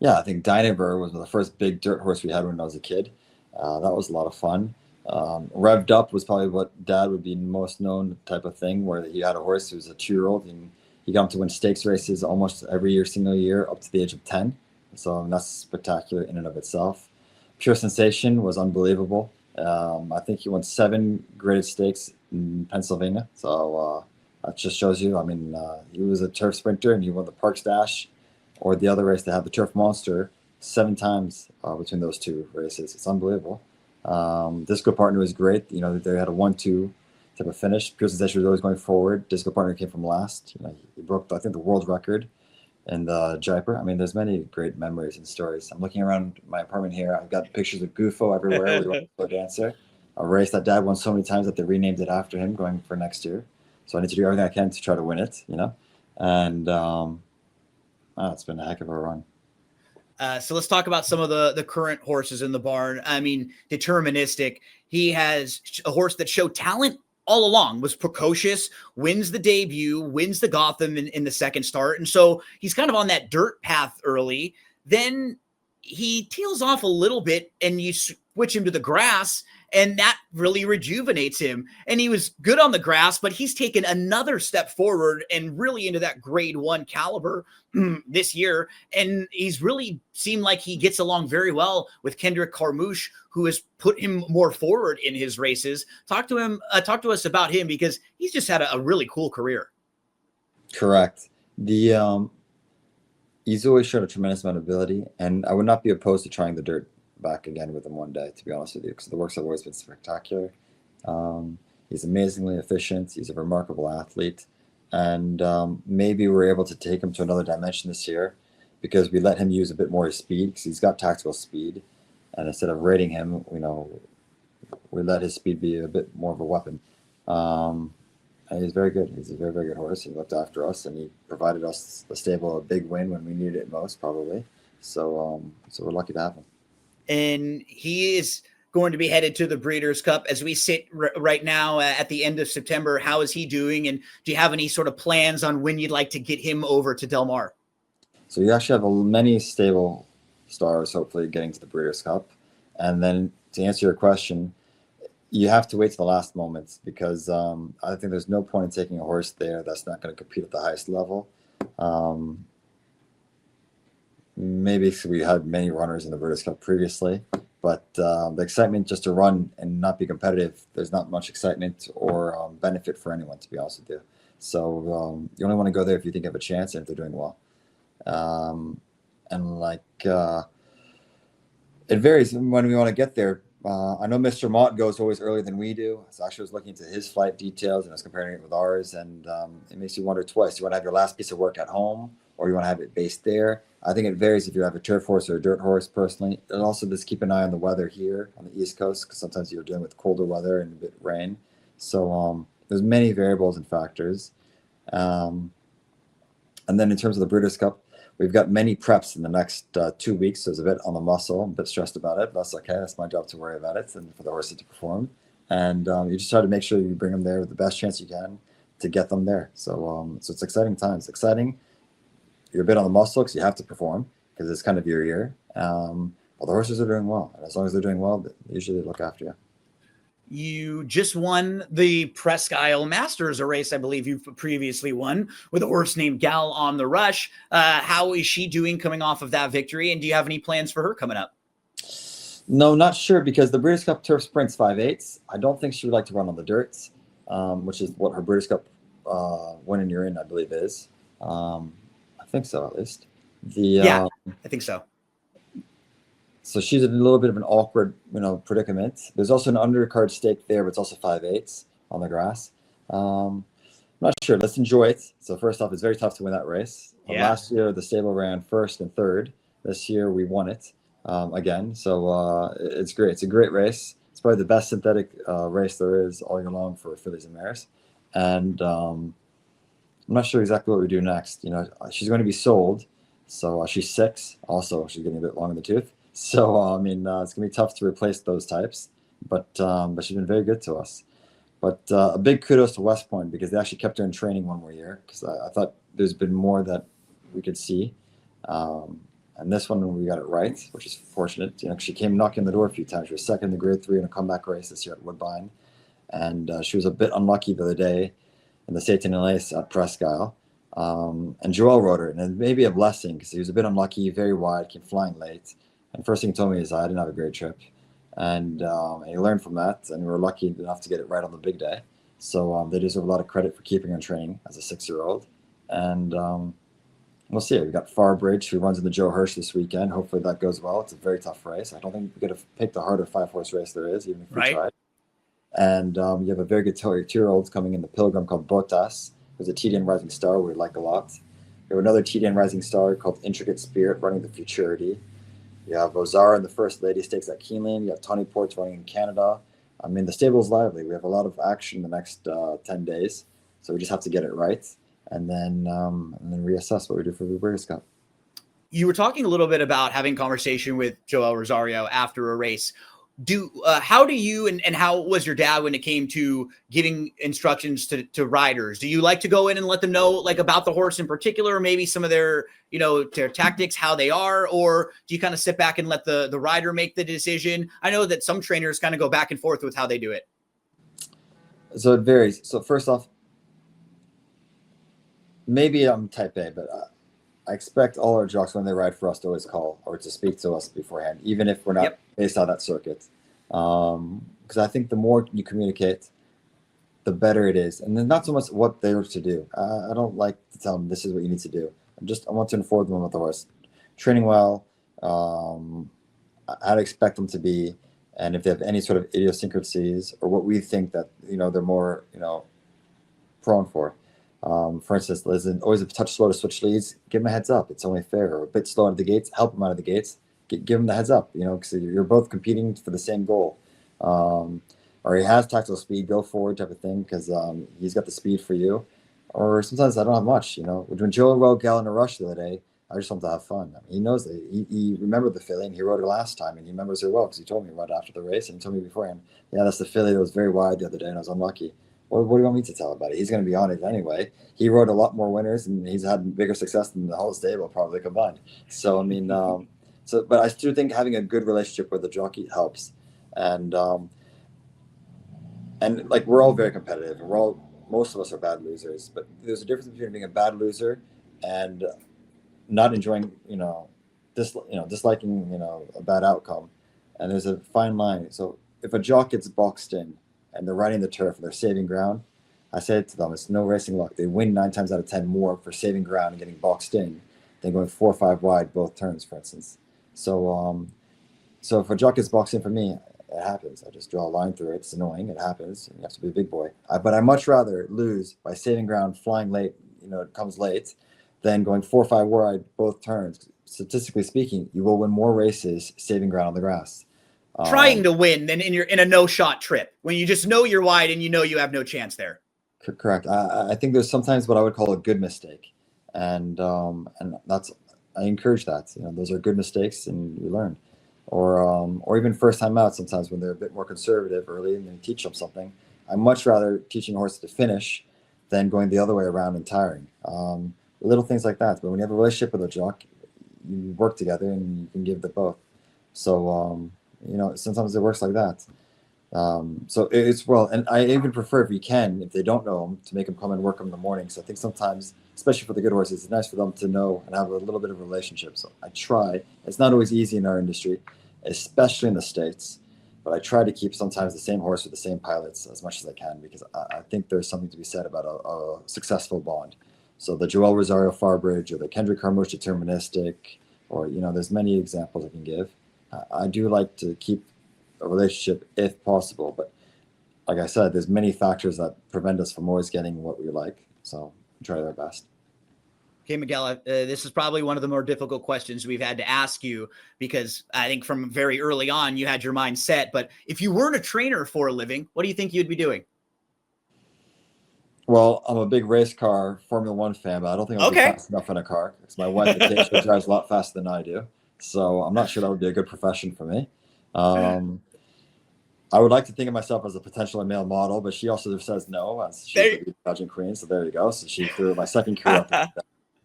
Yeah, I think Dynavor was the first big dirt horse we had when I was a kid. That was a lot of fun. Revved Up was probably what Dad would be most known type of thing, where he had a horse who was a 2-year-old, and he got him to win stakes races almost every single year up to the age of 10. So that's spectacular in and of itself. Pure Sensation was unbelievable. I think he won 7 graded stakes in Pennsylvania. So that just shows you, I mean, he was a turf sprinter and he won the Park Stash, or the other race they had, the Turf Monster, 7 times between those 2 races. It's unbelievable. Disco Partner was great. They had a 1-2 type of finish. Pearson said she was always going forward. Disco partner came from last. You know, he broke, I think, the world record in the Jaipur. I mean, there's many great memories and stories. I'm looking around my apartment here. I've got pictures of Gufo everywhere. We went to a dancer. A race that Dad won so many times that they renamed it after him going for next year. So I need to do everything I can to try to win it, you know? And it's been a heck of a run. So let's talk about some of the current horses in the barn. I mean, Deterministic. He has a horse that showed talent all along, was precocious, wins the debut, wins the Gotham in the second start. And so he's kind of on that dirt path early. Then he tails off a little bit and you switch him to the grass, and that really rejuvenates him. And he was good on the grass, but he's taken another step forward and really into that grade 1 caliber this year. And he's really seemed like he gets along very well with Kendrick Carmouche, who has put him more forward in his races. Talk to us about him, because he's just had a really cool career. Correct. He's always shown a tremendous amount of ability, and I would not be opposed to trying the dirt back again with him one day, to be honest with you, because the works have always been spectacular. He's amazingly efficient. He's a remarkable athlete. And maybe we're able to take him to another dimension this year because we let him use a bit more his speed, because he's got tactical speed. And instead of rating him, you know, we let his speed be a bit more of a weapon. And he's very good. He's a very, very good horse. He looked after us, and he provided us the stable a big win when we needed it most, probably. So we're lucky to have him. And he is going to be headed to the Breeders' Cup as we sit right now at the end of September. How is he doing? And do you have any sort of plans on when you'd like to get him over to Del Mar? So you actually have many stable stars, hopefully, getting to the Breeders' Cup. And then to answer your question, you have to wait to the last moments, because I think there's no point in taking a horse there that's not going to compete at the highest level. Maybe we had many runners in the Breeders' Cup previously, but the excitement just to run and not be competitive, there's not much excitement or benefit for anyone, to be honest with you. So you only want to go there if you think you have a chance and if they're doing well. It varies when we want to get there. I know Mr. Mott goes always earlier than we do. So actually I was looking into his flight details and I was comparing it with ours, and it makes you wonder twice. You want to have your last piece of work at home, or you want to have it based there? I think it varies if you have a turf horse or a dirt horse, personally. And also just keep an eye on the weather here on the East Coast, because sometimes you're dealing with colder weather and a bit rain. So there's many variables and factors. And then in terms of the Breeders' Cup, we've got many preps in the next 2 weeks. So it's a bit on the muscle. I'm a bit stressed about it. That's okay. That's my job to worry about it and for the horses to perform. And you just try to make sure you bring them there with the best chance you can to get them there. So it's exciting times. Exciting. You're a bit on the muscle because you have to perform, because it's kind of your year. Well, the horses are doing well. And as long as they're doing well, usually they look after you. You just won the Presque Isle Masters, a race I believe you previously won, with a horse named Gal on the Rush. How is she doing coming off of that victory? And do you have any plans for her coming up? No, not sure, because the Breeders' Cup Turf Sprint's 5/8. I don't think she would like to run on the dirts, which is what her Breeders' Cup win and you're in, I believe, is. I think so, at least. Yeah, I think so. So she's in a little bit of an awkward, predicament. There's also an undercard stake there, but it's also 5/8 on the grass. I'm not sure. Let's enjoy it. So first off, it's very tough to win that race. Yeah. Last year, the stable ran first and third. This year, we won it again. So it's great. It's a great race. It's probably the best synthetic race there is all year long for fillies and mares. And I'm not sure exactly what we do next. She's going to be sold. So she's 6. Also, she's getting a bit long in the tooth. So, it's going to be tough to replace those types. But she's been very good to us. But a big kudos to West Point, because they actually kept her in training one more year, because I thought there's been more that we could see. And this one, we got it right, which is fortunate. She came knocking on the door a few times. She was second in the Grade 3 in a comeback race this year at Woodbine. And she was a bit unlucky the other day in the Satan Lace at Presque Isle. And Joel rode her, and it may be a blessing, because he was a bit unlucky, very wide, came flying late. And first thing he told me is I didn't have a great trip. And he learned from that, and we were lucky enough to get it right on the big day. So they deserve a lot of credit for keeping her in training as a 6-year-old. And we'll see. We've got Farbridge, who runs in the Joe Hirsch this weekend. Hopefully that goes well. It's a very tough race. I don't think we could have picked the harder 5-horse race there is, even if we tried. And you have a very good two-year-old coming in the Pilgrim called Botas, who's a TDN Rising Star we like a lot. You have another TDN Rising Star called Intricate Spirit running the Futurity. You have Ozara in the First Lady Stakes at Keeneland. You have Tawny Ports running in Canada. I mean, the stable is lively. We have a lot of action in the next 10 days. So we just have to get it right and then reassess what we do for the Breeders' Cup. You were talking a little bit about having conversation with Joel Rosario after a race. How do you and how was your dad when it came to giving instructions to riders? Do you like to go in and let them know like about the horse in particular, or maybe some of their their tactics, how they are, or do you kind of sit back and let the rider make the decision? I know that some trainers kind of go back and forth with how they do it. So it varies. So first off, maybe I'm type A, but I expect all our jocks when they ride for us to always call or to speak to us beforehand, even if we're not based on that circuit. Because I think the more you communicate, the better it is. And then not so much what they are to do. I don't like to tell them this is what you need to do. I want to inform them about the horse. Training well, how to expect them to be, and if they have any sort of idiosyncrasies or what we think that, they're more, prone for. For instance, there's always a touch slow to switch leads. Give them a heads up. It's only fair. Or a bit slow out of the gates. Help them out of the gates. Give them the heads up. Because you're both competing for the same goal. Or he has tactical speed. Go forward, type of thing, because he's got the speed for you. Or sometimes I don't have much. When Joe rode Gal in a rush the other day, I just want to have fun. I mean, he knows that he remembered the filly, and he rode her last time, and he remembers her well because he told me right after the race, and he told me beforehand. Yeah, that's the filly that was very wide the other day, and I was unlucky. What do you want me to tell about it? He's going to be on it anyway. He rode a lot more winners, and he's had bigger success than the whole stable probably combined. So I mean, but I still think having a good relationship with the jockey helps, and like we're all very competitive, and most of us are bad losers. But there's a difference between being a bad loser and not enjoying, disliking, a bad outcome, and there's a fine line. So if a jock gets boxed in and they're riding the turf and they're saving ground, I said to them, it's no racing luck. They win 9 times out of 10 more for saving ground and getting boxed in than going 4 or 5 wide both turns, for instance. So if a jock gets boxed in for me, it happens. I just draw a line through it. It's annoying. It happens. You have to be a big boy. But I much rather lose by saving ground, flying late, it comes late, than going 4 or 5 wide both turns. Statistically speaking, you will win more races saving ground on the grass. Trying to win than in a no-shot trip when you just know you're wide and you have no chance there. Correct. I think there's sometimes what I would call a good mistake, and that's I encourage that. Those are good mistakes, and you learn. Or even first time out. Sometimes when they're a bit more conservative early and you teach them something, I much rather teaching a horse to finish than going the other way around and tiring. Little things like that. But when you have a relationship with a jock, you work together and you can give the both. So sometimes it works like that. So it's and I even prefer if they don't know them, to make them come and work them in the morning. So I think sometimes, especially for the good horses, it's nice for them to know and have a little bit of a relationship. So I try. It's not always easy in our industry, especially in the States, but I try to keep sometimes the same horse with the same pilots as much as I can, because I think there's something to be said about a successful bond. So the Joel Rosario Farbridge or the Kendrick Carmouche Deterministic, or there's many examples I can give. I do like to keep a relationship if possible, but like I said, there's many factors that prevent us from always getting what we like. So try our best. Okay, Miguel, this is probably one of the more difficult questions we've had to ask you, because I think from very early on you had your mind set. But if you weren't a trainer for a living, what do you think you'd be doing? Well, I'm a big race car Formula One fan, but I don't think I'll be fast enough in a car, because my wife occasionally drives a lot faster than I do. So I'm not sure that would be a good profession for me. I would like to think of myself as a potential male model, but she also says no, as she's the pageant queen. So there you go. So she threw my second career up.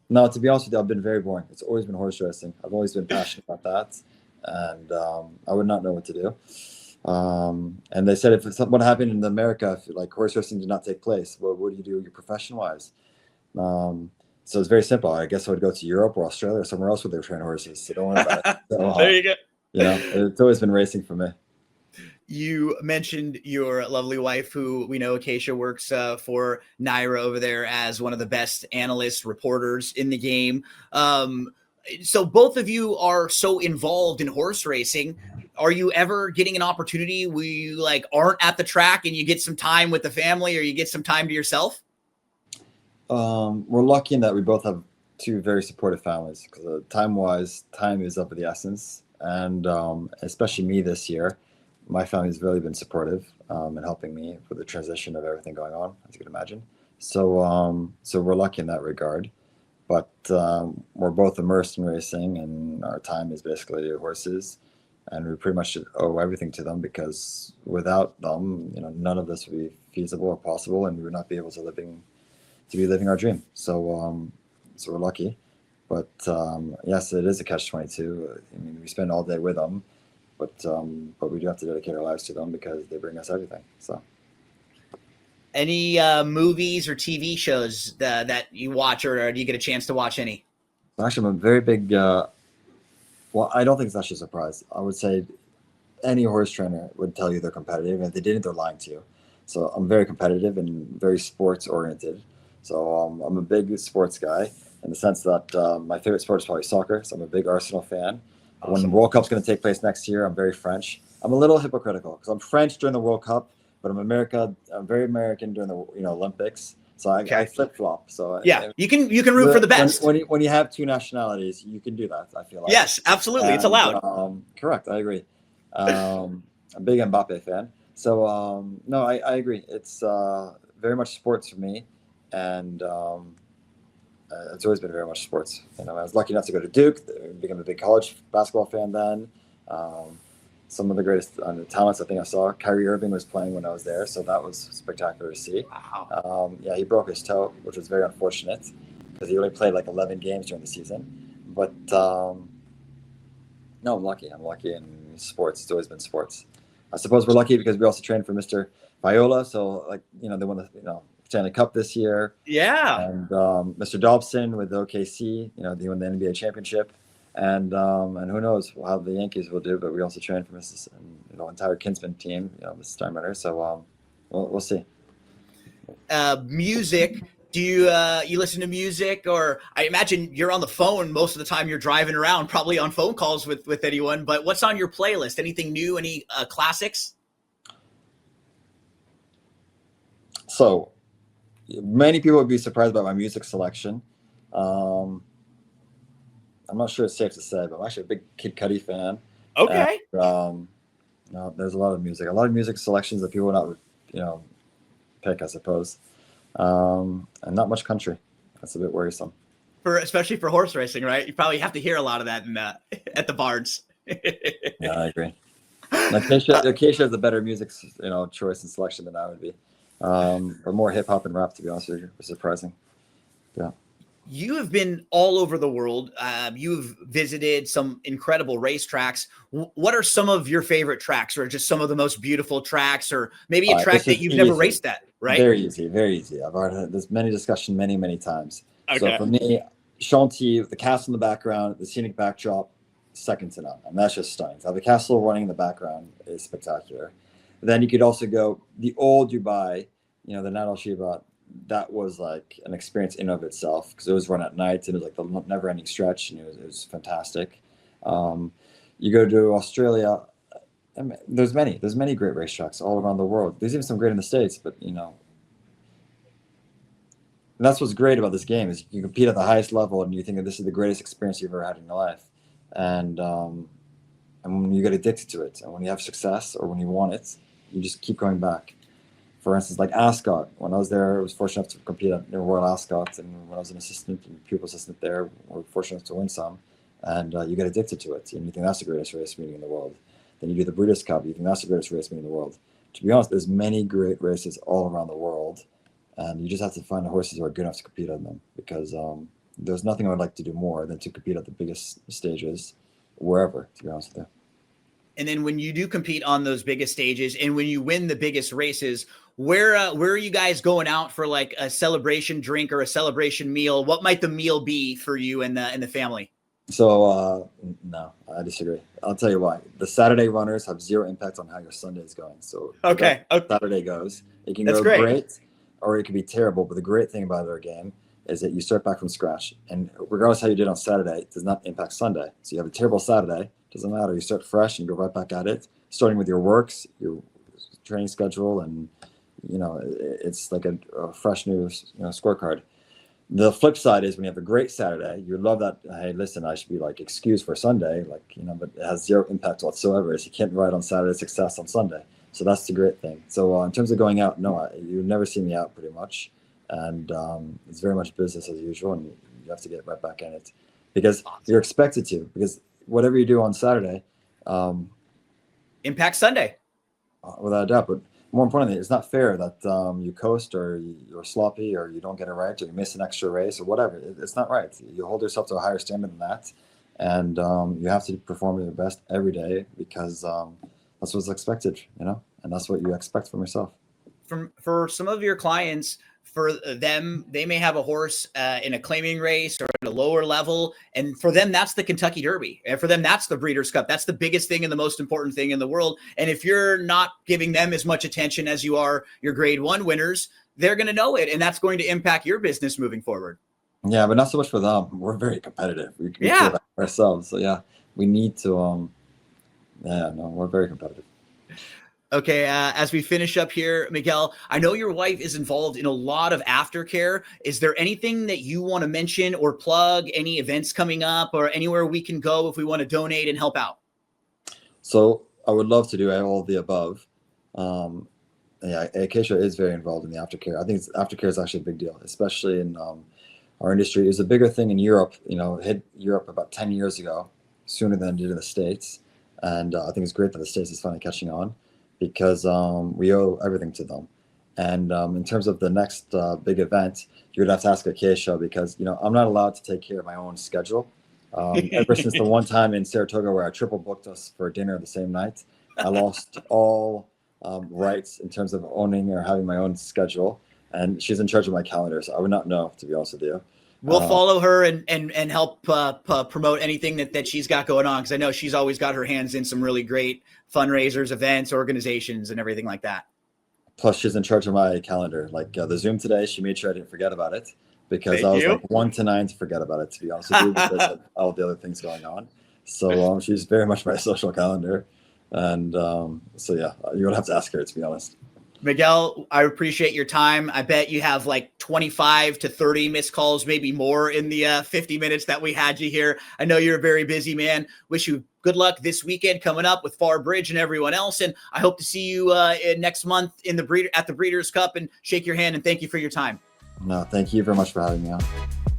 No, to be honest with you, I've been very boring. It's always been horse racing. I've always been passionate about that, and I would not know what to do. And they said if what happened in America, if like horse racing did not take place, well, what do you do your profession-wise? So it's very simple. I guess I would go to Europe or Australia or somewhere else where they were training horses. So don't worry about it. So, there you go. It's always been racing for me. You mentioned your lovely wife, who we know, Acacia, works for Naira over there as one of the best analysts, reporters in the game. So both of you are so involved in horse racing. are you ever getting an opportunity where you like aren't at the track and you get some time with the family or you get some time to yourself? We're lucky in that we both have two very supportive families, because time-wise, time is of the essence. And especially me this year, my family's really been supportive in helping me with the transition of everything going on, as you can imagine. So we're lucky in that regard. But we're both immersed in racing, and our time is basically horses, and we pretty much owe everything to them, because without them, none of this would be feasible or possible, and we would not be able to be living our dream. So we're lucky. But yes, it is a catch-22. I mean, we spend all day with them, but we do have to dedicate our lives to them because they bring us everything. So. Any movies or TV shows that you watch, or do you get a chance to watch any? Actually, I'm a very big. Well, I don't think it's actually a surprise. I would say any horse trainer would tell you they're competitive, and if they didn't, they're lying to you. So I'm very competitive and very sports oriented. So I'm a big sports guy in the sense that my favorite sport is probably soccer. So I'm a big Arsenal fan. Awesome. When the World Cup's going to take place next year, I'm very French. I'm a little hypocritical because I'm French during the World Cup, but I'm very American during the Olympics. So I flip flop. So yeah, you can root for the best. When you have two nationalities, you can do that. I feel like. Yes, absolutely, it's allowed. Correct, I agree. I'm a big Mbappe fan. So no, I agree. It's very much sports for me, and it's always been very much sports. I was lucky enough to go to Duke, become a big college basketball fan then. Some of the greatest talents I think I saw. Kyrie Irving was playing when I was there, so that was spectacular to see. Wow. Yeah, he broke his toe, which was very unfortunate because he only played like 11 games during the season. But no, I'm lucky. I'm lucky in sports. It's always been sports. I suppose we're lucky because we also trained for Mr. Viola, so they won the Stanley Cup this year. Yeah. And Mr. Dobson with the OKC, they won the NBA championship. And who knows how the Yankees will do, but we also trained for Mrs. Entire Kinsman team, Mrs. Steinbrenner. So we'll see. Music. Do you listen to music, or I imagine you're on the phone most of the time you're driving around, probably on phone calls with anyone, but what's on your playlist? Anything new? Any classics? So many people would be surprised by my music selection. I'm not sure it's safe to say, but I'm actually a big Kid Cudi fan. Okay. And, no, there's a lot of music selections that people would not, pick, I suppose. And not much country. That's a bit worrisome. Especially for horse racing, right? You probably have to hear a lot of that at the barns. Yeah, I agree. Acacia has a better music, choice and selection than I would be. But more hip hop and rap, to be honest with you, was surprising. Yeah. You have been all over the world. You've visited some incredible racetracks. What are some of your favorite tracks, or just some of the most beautiful tracks, or maybe a track that you've never raced at, right? Very easy, very easy. I've already had this many discussion many times. Okay. So for me, Chantilly, the castle in the background, the scenic backdrop, second to none. And that's just stunning. So the castle running in the background is spectacular. Then you could also go the old Dubai, the Nat Al Shiba. That was like an experience in of itself because it was run at night and it was like the never-ending stretch, and it was fantastic. You go to Australia, I mean, there's many great racetracks all around the world. There's even some great in the States, but and that's what's great about this game is you compete at the highest level and you think that this is the greatest experience you've ever had in your life, and when you get addicted to it and when you have success or when you want it, you just keep going back. For instance, like Ascot, when I was there, I was fortunate enough to compete at Royal Ascot, and when I was an assistant and pupil assistant there, we were fortunate enough to win some, and you get addicted to it, and you think that's the greatest race meeting in the world. Then you do the Breeders' Cup, you think that's the greatest race meeting in the world. To be honest, there's many great races all around the world, and you just have to find the horses who are good enough to compete on them, because there's nothing I would like to do more than to compete at the biggest stages, wherever, to be honest with you. And then when you do compete on those biggest stages and when you win the biggest races, where are you guys going out for like a celebration drink or a celebration meal? What might the meal be for you and the family? So no, I disagree. I'll tell you why. The Saturday runners have zero impact on how your Sunday is going. So okay. Saturday goes. It can go great or it can be terrible. But the great thing about their game is that you start back from scratch. And regardless how you did on Saturday, it does not impact Sunday. So you have a terrible Saturday, Doesn't matter. You start fresh and go right back at it, starting with your works, your training schedule, and it's like a fresh new scorecard. The flip side is when you have a great Saturday, you love that. Hey, listen, I should be like excused for Sunday, but it has zero impact whatsoever. So you can't ride on Saturday, success on Sunday. So that's the great thing. So in terms of going out, no, you never see me out pretty much, and it's very much business as usual, and you have to get right back in it because you're expected to. Because whatever you do on Saturday, impact Sunday, without a doubt. But more importantly, it's not fair that you coast or you're sloppy or you don't get it right or you miss an extra race or whatever. It's not right. You hold yourself to a higher standard than that, and you have to perform at your best every day because that's what's expected, and that's what you expect from yourself. For some of your clients, for them, they may have a horse in a claiming race or at a lower level. And for them, that's the Kentucky Derby. And for them, that's the Breeders' Cup. That's the biggest thing and the most important thing in the world. And if you're not giving them as much attention as you are your grade 1 winners, they're going to know it. And that's going to impact your business moving forward. Yeah, but not so much for them. We're very competitive. We feel that ourselves. So yeah, we need to, we're very competitive. Okay, as we finish up here, Miguel, I know your wife is involved in a lot of aftercare. Is there anything that you want to mention or plug, any events coming up or anywhere we can go if we want to donate and help out? So I would love to do all of the above. Acacia is very involved in the aftercare. I think aftercare is actually a big deal, especially in our industry. It was a bigger thing in Europe, it hit Europe about 10 years ago, sooner than it did in the States. And I think it's great that the States is finally catching on, because we owe everything to them. And in terms of the next big event, you're gonna have to ask Acacia because I'm not allowed to take care of my own schedule. Ever since the one time in Saratoga where I triple booked us for dinner the same night, I lost all rights in terms of owning or having my own schedule. And she's in charge of my calendar, so I would not know, to be honest with you. We'll follow her and help promote anything that she's got going on, because I know she's always got her hands in some really great fundraisers, events, organizations, and everything like that. Plus, she's in charge of my calendar. Like the Zoom today, she made sure I didn't forget about it because I was like 1 to 9 to forget about it, to be honest with you, because of all the other things going on. So she's very much my social calendar. And so, yeah, you would have to ask her, to be honest. Miguel, I appreciate your time. I bet you have like 25 to 30 missed calls, maybe more in the 50 minutes that we had you here. I know you're a very busy man. Wish you good luck this weekend coming up with Far Bridge and everyone else. And I hope to see you next month at the Breeders' Cup and shake your hand. And thank you for your time. No, thank you very much for having me on.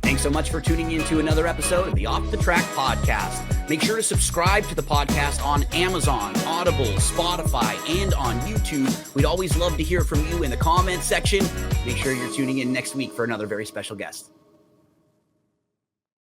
Thanks so much for tuning in to another episode of the Off the Track podcast. Make sure to subscribe to the podcast on Amazon, Audible, Spotify, and on YouTube. We'd always love to hear from you in the comments section. Make sure you're tuning in next week for another very special guest.